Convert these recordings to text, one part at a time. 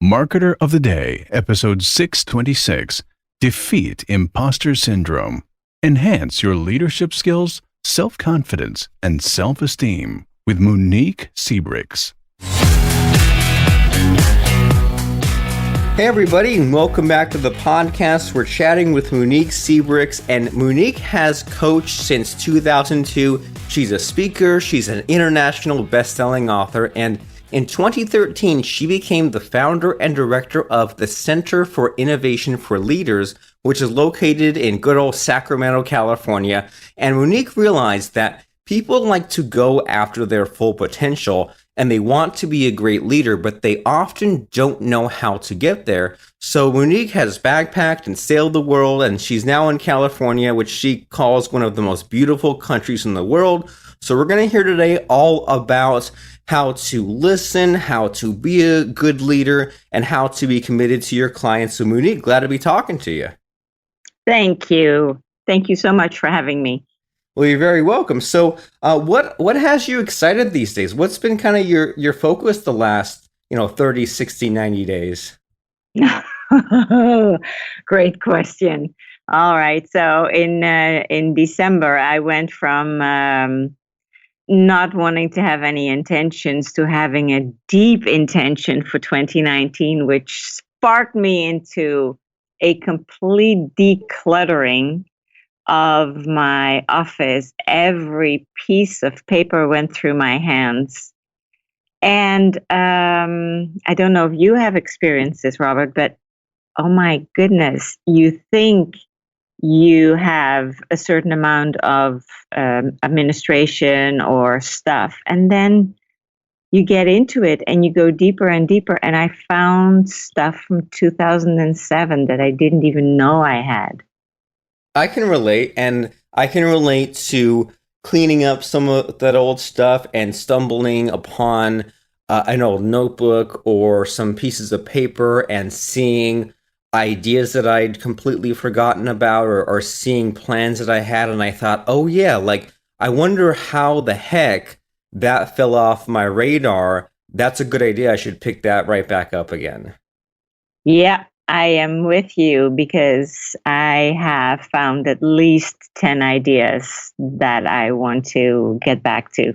Marketer of the Day, episode 626, Defeat Impostor Syndrome. Enhance your leadership skills, self-confidence, and self-esteem with Mooniek Seebregts. Hey everybody, and welcome back to the podcast. We're chatting with Mooniek Seebregts, and Mooniek has coached since 2002. She's a speaker, she's an international best-selling author, and in 2013, she became the founder and director of the Center for Innovation for Leaders, which is located in good old Sacramento, California. And Mooniek realized that people like to go after their full potential, and they want to be a great leader, but they often don't know how to get there. So Mooniek has backpacked and sailed the world, and she's now in California, which she calls one of the most beautiful countries in the world. So we're going to hear today all about how to listen, how to be a good leader, and how to be committed to your clients. So Mooniek, glad to be talking to you. Thank you. Thank you so much for having me. Well, you're very welcome. So what has you excited these days? What's been kind of your focus the last, 30, 60, 90 days? Great question. All right. So in December, I went from not wanting to have any intentions to having a deep intention for 2019, which sparked me into a complete decluttering of my office. Every piece of paper went through my hands. And I don't know if you have experienced this, Robert, but oh my goodness, you think you have a certain amount of administration or stuff, and then you get into it and you go deeper and deeper. And I found stuff from 2007 that I didn't even know I had. I can relate, and I can relate to cleaning up some of that old stuff and stumbling upon an old notebook or some pieces of paper and seeing ideas that I'd completely forgotten about, or seeing plans that I had, and I thought, oh yeah, I wonder how the heck that fell off my radar. That's a good idea. I should pick that right back up again. Yeah. I am with you because I have found at least 10 ideas that I want to get back to.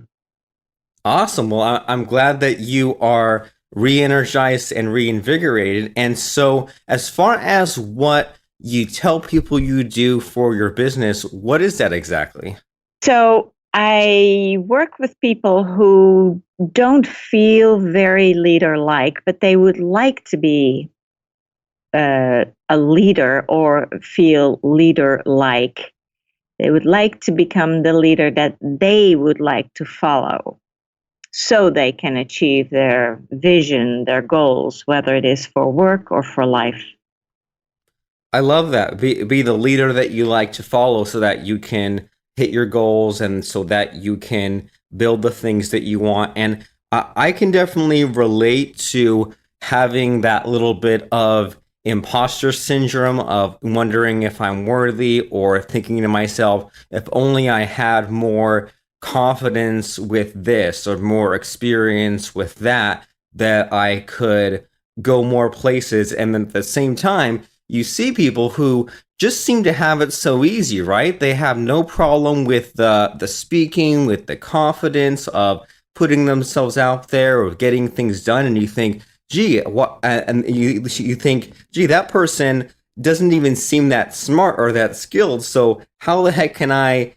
Awesome. Well, I'm glad that you are re-energized and reinvigorated. And so as far as what you tell people you do for your business, what is that exactly? So I work with people who don't feel very leader-like, but they would like to be a leader or feel leader-like. They would like to become the leader that they would like to follow so they can achieve their vision, their goals, whether it is for work or for life. I love that. Be the leader that you like to follow so that you can hit your goals and so that you can build the things that you want. And I can definitely relate to having that little bit of imposter syndrome of wondering if I'm worthy, or thinking to myself, if only I had more confidence with this or more experience with that I could go more places. And then at the same time, you see people who just seem to have it so easy, right? They have no problem with the speaking, with the confidence of putting themselves out there or getting things done. And you think, gee, what? And you think, gee, that person doesn't even seem that smart or that skilled. So how the heck can I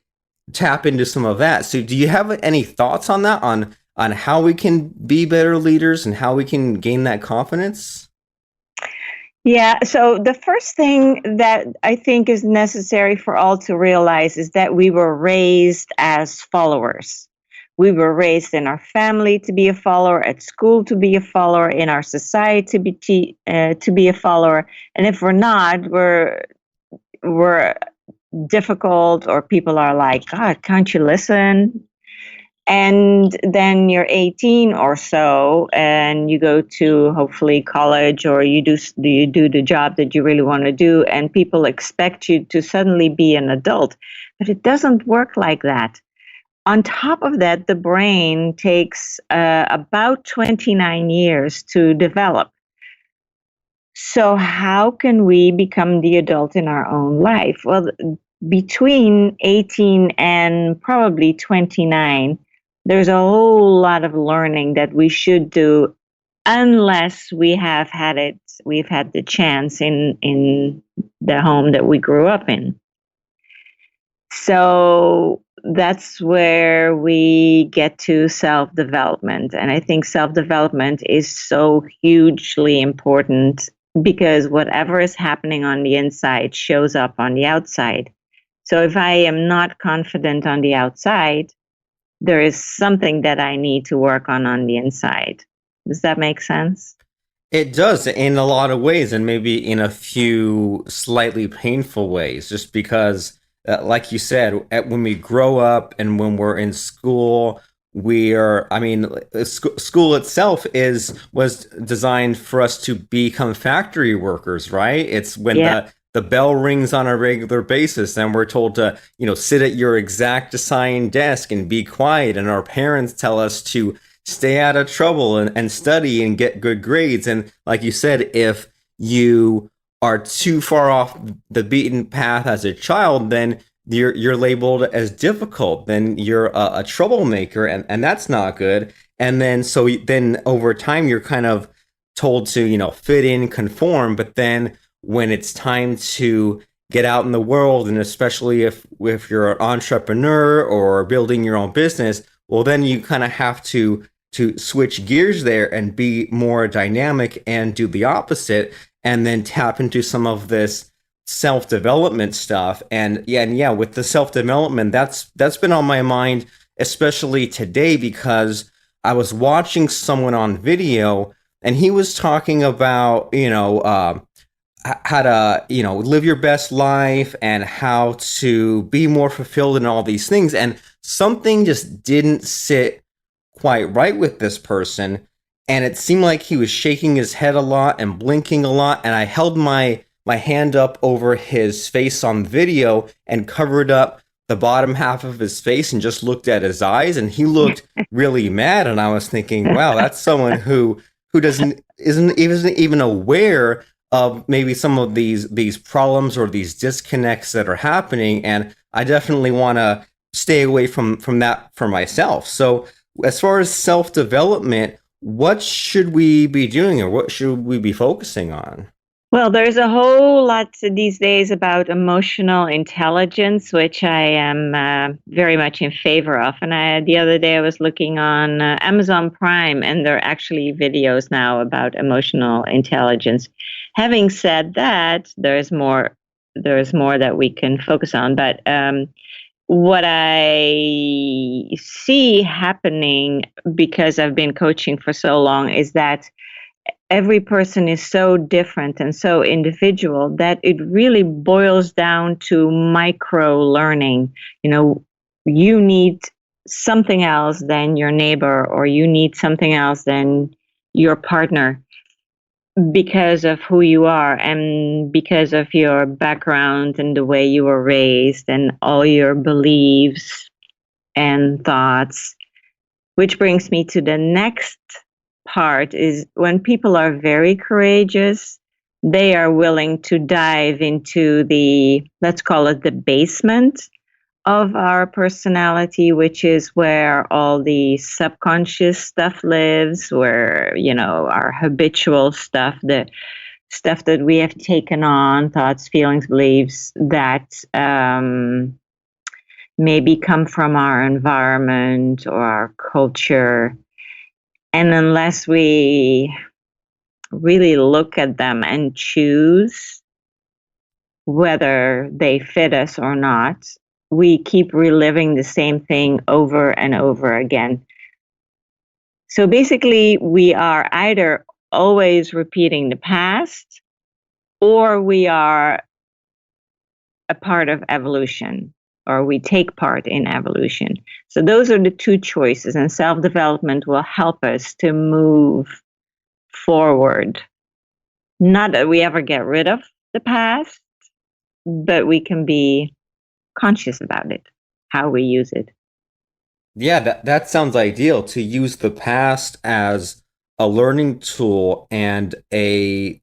tap into some of that? So do you have any thoughts on that, on how we can be better leaders and how we can gain that confidence? Yeah, so the first thing that I think is necessary for all to realize is that we were raised as followers. We were raised in our family to be a follower, at school to be a follower, in our society to be a follower. And if we're not, we're difficult, or people are like, God, can't you listen? And then you're 18 or so, and you go to hopefully college, or you do the job that you really want to do, and people expect you to suddenly be an adult. But it doesn't work like that. On top of that, the brain takes about 29 years to develop. So how can we become the adult in our own life? Well, between 18 and probably 29, there's a whole lot of learning that we should do unless we've had the chance in the home that we grew up in. So that's where we get to self-development. And I think self-development is so hugely important because whatever is happening on the inside shows up on the outside. So if I am not confident on the outside, there is something that I need to work on the inside. Does that make sense? It does in a lot of ways, and maybe in a few slightly painful ways, just because, like you said, when we grow up and when we're in school, I mean, school itself was designed for us to become factory workers, right? It's when the bell rings on a regular basis and we're told to, sit at your exact assigned desk and be quiet. And our parents tell us to stay out of trouble and study and get good grades. And like you said, if you are too far off the beaten path as a child, then you're labeled as difficult. Then you're a troublemaker, and that's not good. And then then over time you're kind of told to fit in, conform. But then when it's time to get out in the world, and especially if you're an entrepreneur or building your own business, well, then you kind of have to switch gears there and be more dynamic and do the opposite, and then tap into some of this self-development stuff. And with the self-development, that's been on my mind, especially today, because I was watching someone on video and he was talking about, how to, live your best life and how to be more fulfilled in all these things. And something just didn't sit quite right with this person. And it seemed like he was shaking his head a lot and blinking a lot. And I held my hand up over his face on video and covered up the bottom half of his face and just looked at his eyes. And he looked really mad. And I was thinking, wow, that's someone who isn't even aware of maybe some of these problems or these disconnects that are happening. And I definitely want to stay away from that for myself. So as far as self-development, what should we be doing or what should we be focusing on? Well, there's a whole lot these days about emotional intelligence, which I am very much in favor of. And the other day I was looking on Amazon Prime, and there are actually videos now about emotional intelligence. Having said that, there's more that we can focus on. But what I see happening, because I've been coaching for so long, is that every person is so different and so individual that it really boils down to micro learning. You need something else than your neighbor, or you need something else than your partner because of who you are and because of your background and the way you were raised and all your beliefs and thoughts. Which brings me to the next part, is when people are very courageous, they are willing to dive into let's call it the basement of our personality, which is where all the subconscious stuff lives, where, our habitual stuff, the stuff that we have taken on, thoughts, feelings, beliefs that maybe come from our environment or our culture. And unless we really look at them and choose whether they fit us or not, we keep reliving the same thing over and over again. So basically, we are either always repeating the past, or we are a part of evolution, or we take part in evolution. So those are the two choices, and self-development will help us to move forward. Not that we ever get rid of the past, but we can be conscious about it, how we use it. Yeah, that sounds ideal, to use the past as a learning tool and a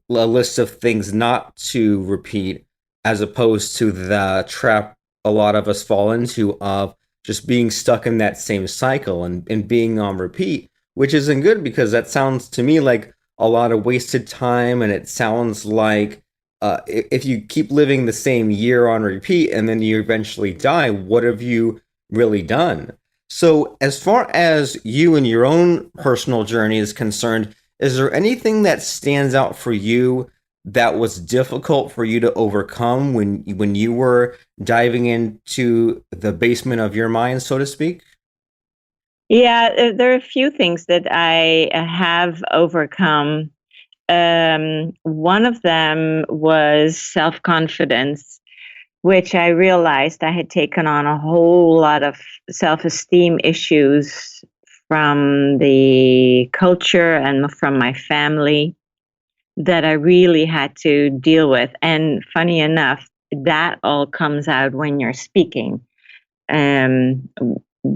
a list of things not to repeat, as opposed to the trap a lot of us fall into of just being stuck in that same cycle and being on repeat, which isn't good because that sounds to me like a lot of wasted time. And it sounds like if you keep living the same year on repeat and then you eventually die, what have you really done? So, as far as you and your own personal journey is concerned, is there anything that stands out for you that was difficult for you to overcome when you were diving into the basement of your mind, so to speak? Yeah, there are a few things that I have overcome. One of them was self-confidence, which I realized I had taken on a whole lot of self-esteem issues from the culture and from my family that I really had to deal with. And funny enough, that all comes out when you're speaking. Um,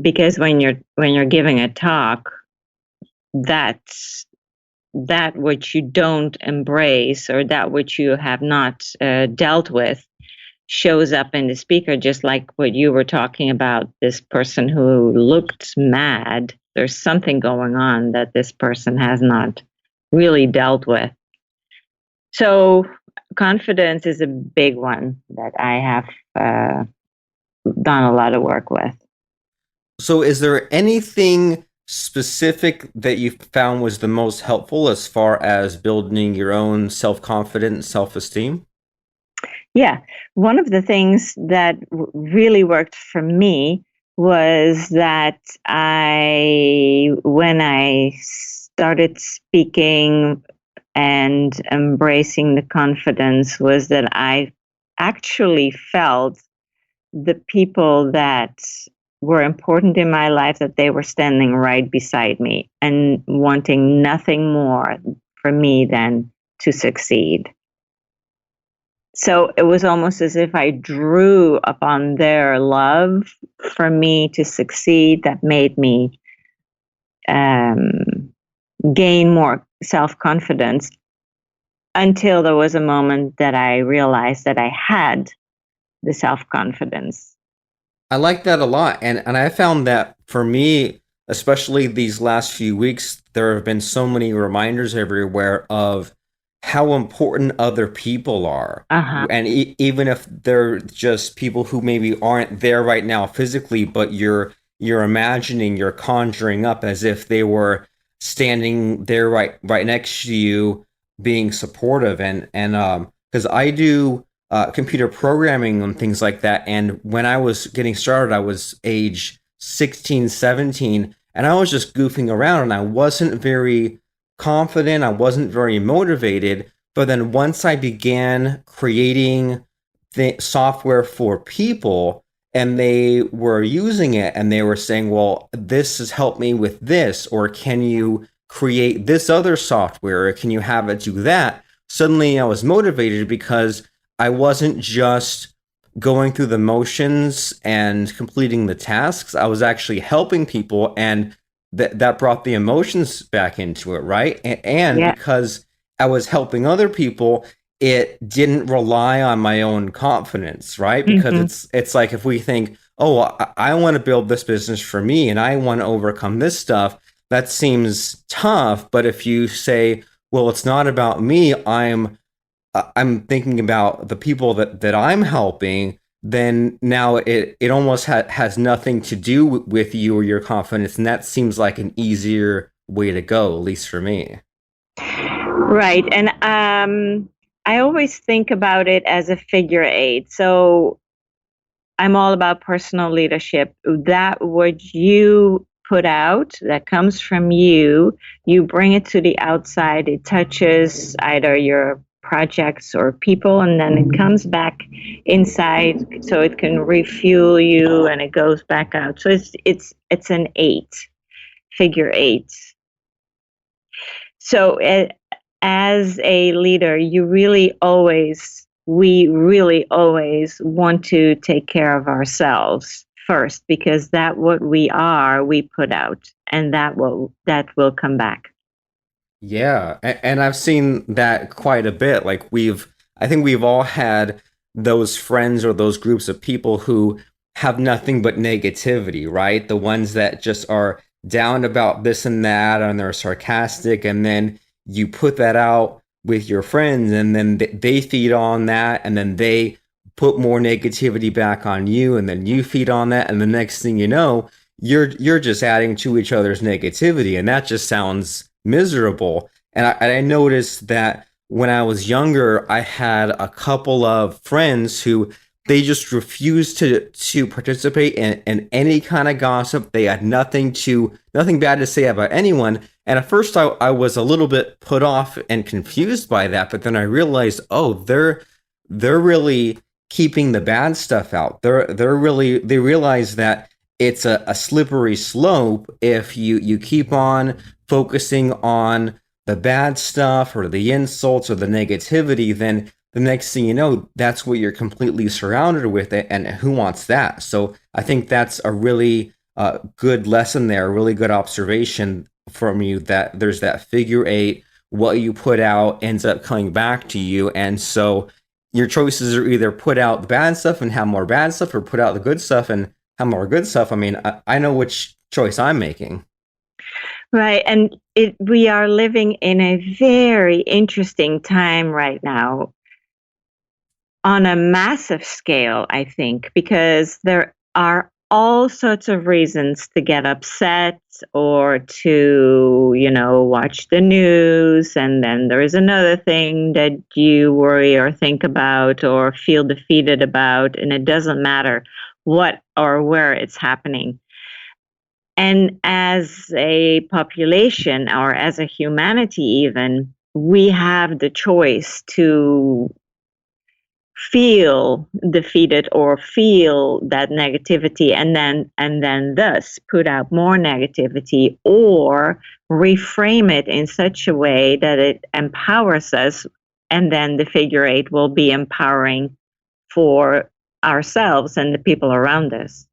because when you're giving a talk, that's that which you don't embrace or that which you have not dealt with shows up in the speaker, just like what you were talking about, this person who looked mad. There's something going on that this person has not really dealt with. So confidence is a big one that I have uh, done a lot of work with. So, is there anything specific that you found was the most helpful as far as building your own self confidence, self esteem? Yeah, one of the things that really worked for me was that when I started speaking and embracing the confidence, was that I actually felt the people that were important in my life, that they were standing right beside me and wanting nothing more for me than to succeed. So it was almost as if I drew upon their love for me to succeed that made me um, gain more self confidence until there was a moment that I realized that I had the self confidence. I like that a lot. And I found that for me, especially these last few weeks, there have been so many reminders everywhere of how important other people are. Uh-huh. And even if they're just people who maybe aren't there right now physically, but you're imagining, you're conjuring up as if they were standing there right next to you, being supportive. And because I do computer programming and things like that. And when I was getting started, I was age 16, 17, and I was just goofing around and I wasn't very confident. I wasn't very motivated. But then once I began creating software for people and they were using it and they were saying, well, this has helped me with this, or can you create this other software, or can you have it do that? Suddenly I was motivated because I wasn't just going through the motions and completing the tasks. I was actually helping people, and that brought the emotions back into it, right? And Yeah. because I was helping other people, it didn't rely on my own confidence, right? Because Mhm. it's like if we think, oh, I want to build this business for me and I want to overcome this stuff, that seems tough. But if you say, well, it's not about me, I'm thinking about the people that I'm helping, then now it almost has nothing to do with you or your confidence, and that seems like an easier way to go, at least for me. Right. And I always think about it as a figure eight. So I'm all about personal leadership. That what you put out, that comes from you, you bring it to the outside. It touches either your projects or people, and then it comes back inside, so it can refuel you, and it goes back out. So it's an eight, figure eight. So as a leader, we really always want to take care of ourselves first, because that what we are, we put out, and that will come back. Yeah, and I've seen that quite a bit. Like I think we've all had those friends or those groups of people who have nothing but negativity, right? The ones that just are down about this and that, and they're sarcastic, and then you put that out with your friends, and then they feed on that, and then they put more negativity back on you, and then you feed on that, and the next thing you know, you're just adding to each other's negativity, and that just sounds miserable. And I noticed that when I was younger, I had a couple of friends who they just refused to participate in any kind of gossip. They had nothing bad to say about anyone. And at first, I was a little bit put off and confused by that. But then I realized, oh, they're really keeping the bad stuff out. They realize that it's a slippery slope if you keep on focusing on the bad stuff or the insults or the negativity, then the next thing you know, that's what you're completely surrounded with. And who wants that? So I think that's a really good lesson there, a really good observation from you, that there's that figure eight. What you put out ends up coming back to you. And so your choices are either put out the bad stuff and have more bad stuff, or put out the good stuff and have more good stuff. I mean, I know which choice I'm making. Right. And we are living in a very interesting time right now on a massive scale, I think, because there are all sorts of reasons to get upset or to, watch the news. And then there is another thing that you worry or think about or feel defeated about. And it doesn't matter what or where it's happening. And as a population or as a humanity, even, we have the choice to feel defeated or feel that negativity and then thus put out more negativity, or reframe it in such a way that it empowers us, and then the figure eight will be empowering for ourselves and the people around us.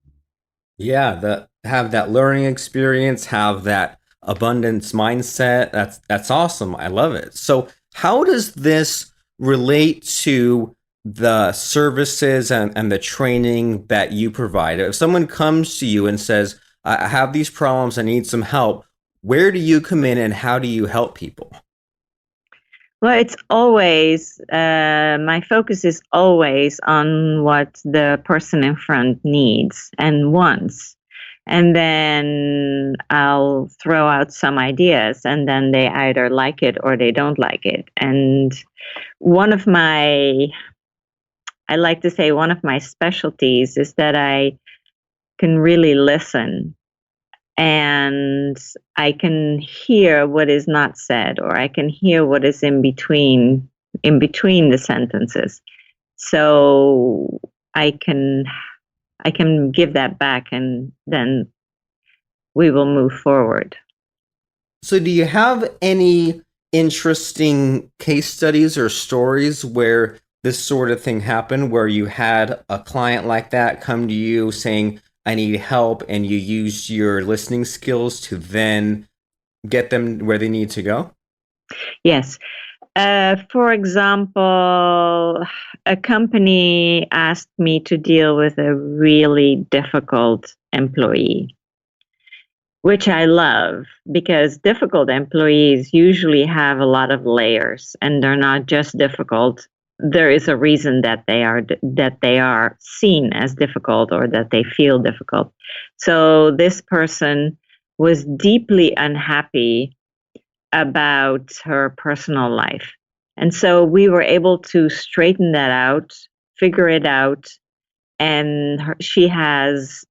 Yeah, have that learning experience, have that abundance mindset. That's awesome. I love it. So, how does this relate to the services and the training that you provide? If someone comes to you and says, I have these problems, I need some help, where do you come in and how do you help people? Well, it's always, my focus is always on what the person in front needs and wants. And then I'll throw out some ideas, and then they either like it or they don't like it. And one of my, I like to say, one of my specialties is that I can really listen, and I can hear what is not said, or I can hear what is in between the sentences. So I can give that back, and then we will move forward. So, do you have any interesting case studies or stories where this sort of thing happened, where you had a client like that come to you saying, I need help, and you used your listening skills to then get them where they need to go? Yes. For example, a company asked me to deal with a really difficult employee, which I love, because difficult employees usually have a lot of layers, and they're not just difficult. There is a reason that they are seen as difficult, or that they feel difficult. So this person was deeply unhappy about her personal life. And so we were able to straighten that out, figure it out, and she has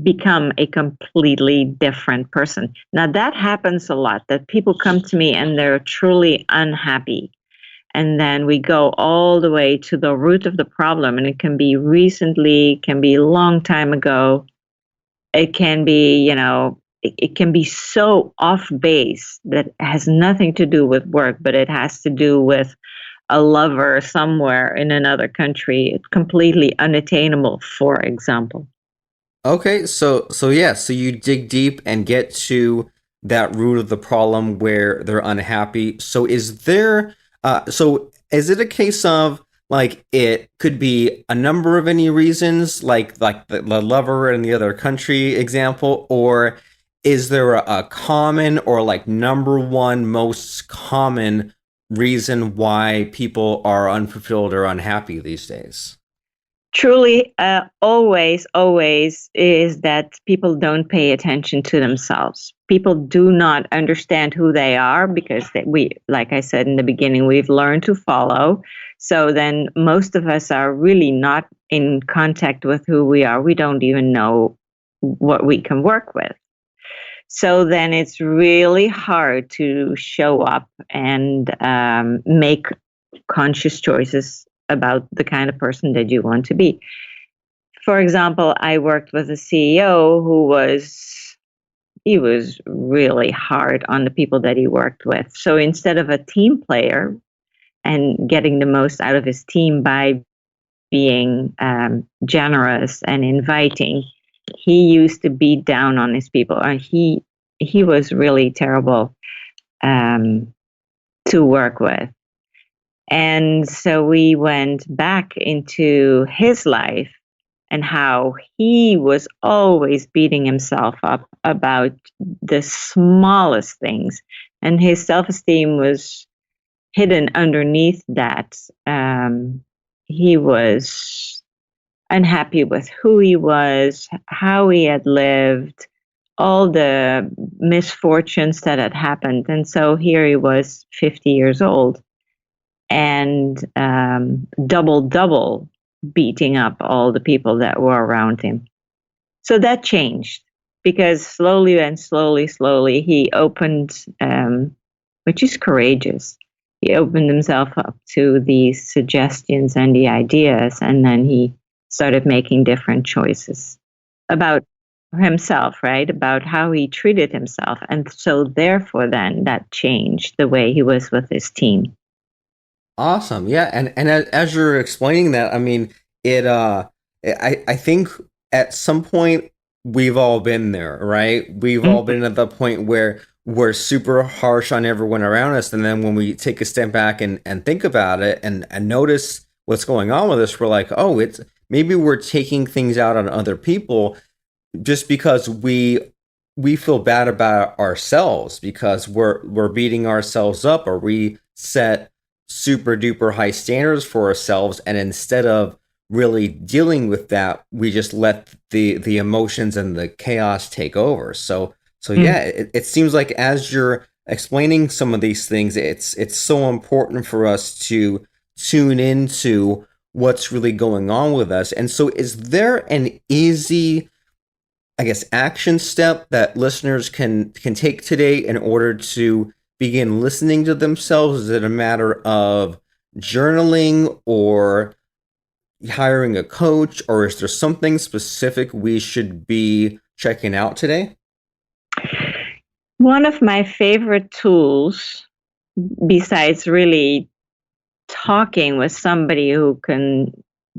become a completely different person. Now, that happens a lot, that people come to me and they're truly unhappy. And then we go all the way to the root of the problem. And it can be recently, can be a long time ago. It can be, it can be so off base that it has nothing to do with work, but it has to do with a lover somewhere in another country. It's completely unattainable, for example. Okay, so yeah, so you dig deep and get to that root of the problem where they're unhappy. So is it a case of like it could be a number of any reasons, like the lover in the other country example, or is there a common or like number one most common reason why people are unfulfilled or unhappy these days? Truly, always is that people don't pay attention to themselves. People do not understand who they are because like I said in the beginning, we've learned to follow. So then most of us are really not in contact with who we are. We don't even know what we can work with. So then it's really hard to show up and make conscious choices about the kind of person that you want to be. For example, I worked with a CEO he was really hard on the people that he worked with. So instead of a team player and getting the most out of his team by being generous and inviting, he used to beat down on his people. He was really terrible to work with. And so we went back into his life and how he was always beating himself up about the smallest things. And his self-esteem was hidden underneath that. He was unhappy with who he was, how he had lived, all the misfortunes that had happened. And so here he was 50 years old and double beating up all the people that were around him. So that changed because slowly he opened, which is courageous. He opened himself up to these suggestions and the ideas, and then he started making different choices about himself, right? About how he treated himself. And so therefore then that changed the way he was with his team. Awesome. Yeah. And as you're explaining that, I mean, I think at some point we've all been there, right? We've all been at the point where we're super harsh on everyone around us. And then when we take a step back and think about it and notice what's going on with us, we're like, oh, maybe we're taking things out on other people just because we feel bad about ourselves because we're beating ourselves up, or we set super duper high standards for ourselves, and instead of really dealing with that, we just let the emotions and the chaos take over. So yeah, it seems like as you're explaining some of these things, it's so important for us to tune into what's really going on with us. And so is there an easy, I guess, action step that listeners can take today in order to begin listening to themselves? Is it a matter of journaling or hiring a coach, or is there something specific we should be checking out today? One of my favorite tools, besides really talking with somebody who can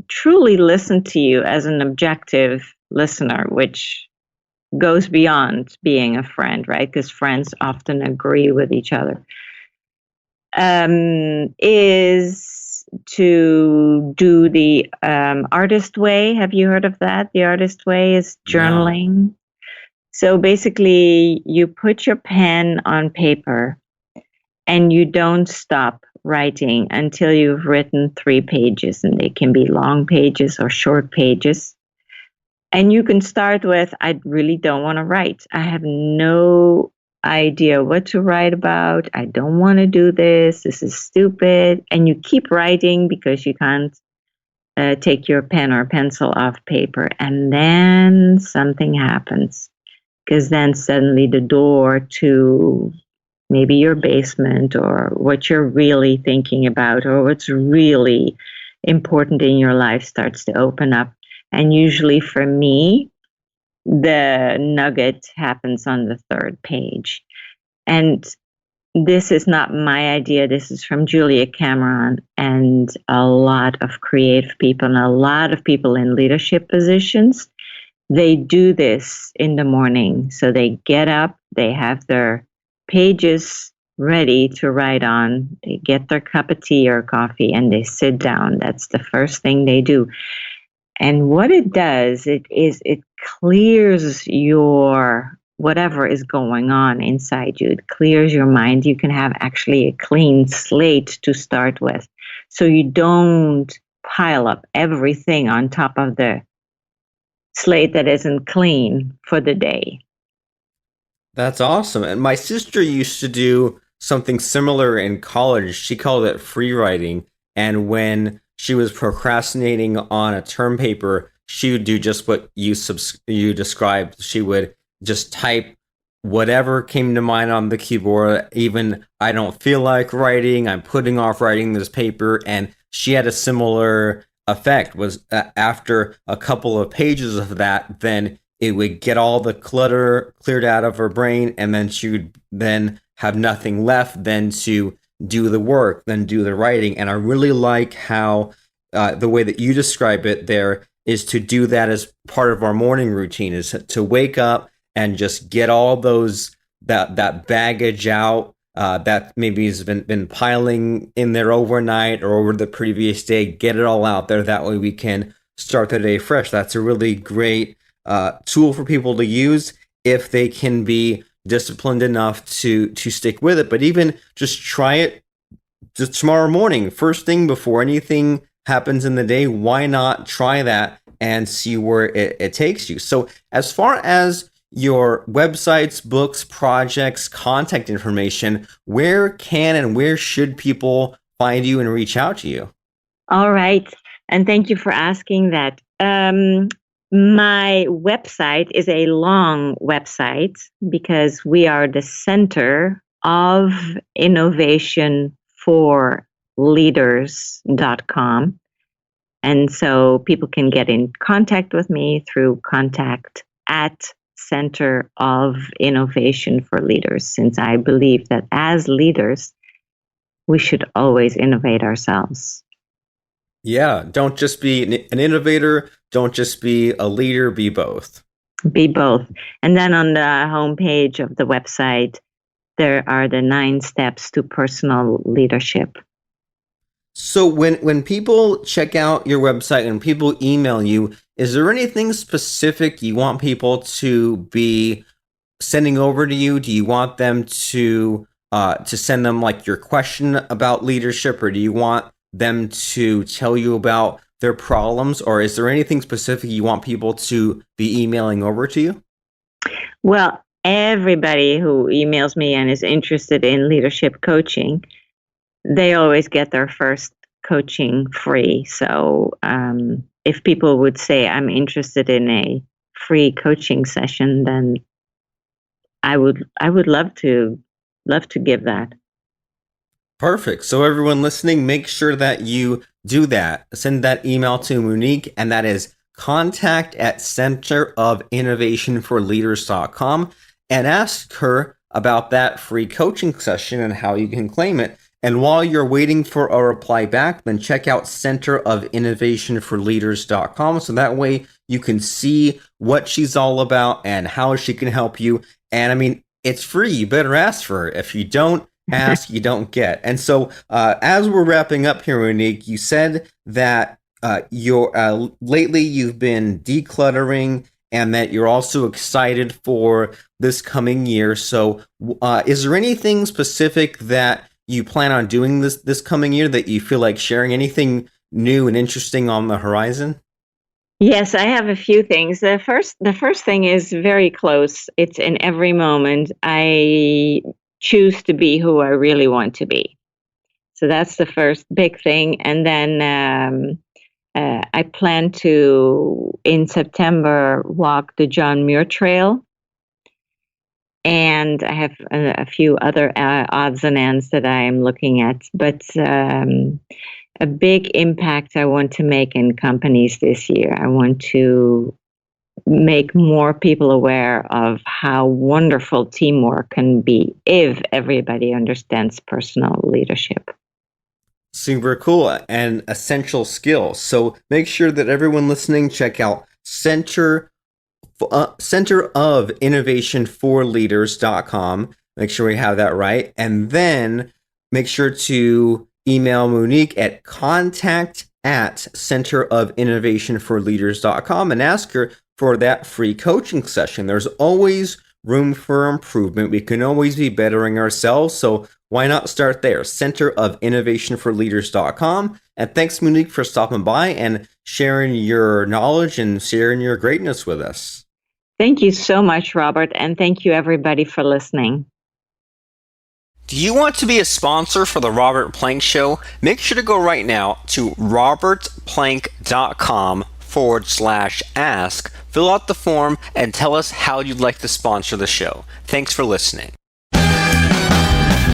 truly listen to you as an objective listener, which goes beyond being a friend, right? Because friends often agree with each other, is to do the artist way. Have you heard of that? The artist way is journaling. No. So basically, you put your pen on paper and you don't stop writing until you've written 3 pages, and they can be long pages or short pages. And you can start with, I really don't want to write. I have no idea what to write about. I don't want to do this. This is stupid. And you keep writing because you can't take your pen or pencil off paper. And then something happens, because then suddenly the door to maybe your basement or what you're really thinking about or what's really important in your life starts to open up. And usually for me, the nugget happens on the 3rd page. And this is not my idea. This is from Julia Cameron and a lot of creative people and a lot of people in leadership positions. they do this in the morning. So they get up, they have their pages ready to write on, they get their cup of tea or coffee, and they sit down. That's the first thing they do. And what it does, it clears your whatever is going on inside you. It clears your mind. You can have actually a clean slate to start with. So you don't pile up everything on top of the slate that isn't clean for the day. That's awesome. And my sister used to do something similar in college. She called it free writing. And when she was procrastinating on a term paper, she would do just what you described. She would just type whatever came to mind on the keyboard. Even I don't feel like writing, I'm putting off writing this paper. And she had a similar effect. Was after a couple of pages of that, then it would get all the clutter cleared out of her brain, and then she would then have nothing left then to do the work, then do the writing. And I really like how the way that you describe it there is to do that as part of our morning routine, is to wake up and just get all those that baggage out that maybe has been piling in there overnight or over the previous day. Get it all out there. That way we can start the day fresh. That's a really great tool for people to use if they can be disciplined enough to stick with it. But even just try it just tomorrow morning, first thing before anything happens in the day. Why not try that and see where it takes you? So as far as your websites, books, projects, contact information, where can and where should people find you and reach out to you? All right. And thank you for asking that. My website is a long website because we are the center of innovation for leaders.com. And so people can get in contact with me through contact at Center of Innovation for Leaders, since I believe that as leaders, we should always innovate ourselves. Yeah, don't just be an innovator, don't just be a leader, be both. Be both. And then on the homepage of the website, there are the 9 steps to personal leadership. So when people check out your website and people email you, is there anything specific you want people to be sending over to you? Do you want them to send them like your question about leadership, or do you want them to tell you about their problems, or is there anything specific you want people to be emailing over to you? Well, everybody who emails me and is interested in leadership coaching, they always get their first coaching free. So if people would say, I'm interested in a free coaching session, then I would love to give that. Perfect. So everyone listening, make sure that you do that. Send that email to Mooniek, and that is contact@centerofinnovationforleaders.com, and ask her about that free coaching session and how you can claim it. And while you're waiting for a reply back, then check out centerofinnovationforleaders.com, so that way you can see what she's all about and how she can help you. And I mean, it's free. You better ask for it. If you don't ask, you don't get. And so as we're wrapping up here, Mooniek, you said that lately you've been decluttering and that you're also excited for this coming year. So is there anything specific that you plan on doing this coming year that you feel like sharing? Anything new and interesting on the horizon? Yes, I have a few things. The first thing is very close. It's in every moment. I choose to be who I really want to be. So that's the first big thing. And then I plan to, in September, walk the John Muir Trail. And I have a few other odds and ends that I am looking at. But a big impact I want to make in companies this year. I want to make more people aware of how wonderful teamwork can be if everybody understands personal leadership. Super cool and essential skill. So make sure that everyone listening check out Center Center of Innovation for Leaders.com. Make sure we have that right. And then make sure to email Mooniek at contact@centerofinnovationforleaders.com and ask her for that free coaching session. There's always room for improvement. We can always be bettering ourselves. So why not start there? Centerofinnovationforleaders.com. And thanks, Mooniek, for stopping by and sharing your knowledge and sharing your greatness with us. Thank you so much, Robert. And thank you, everybody, for listening. Do you want to be a sponsor for the Robert Plank Show? Make sure to go right now to robertplank.com/ask, fill out the form, and tell us how you'd like to sponsor the show. Thanks for listening.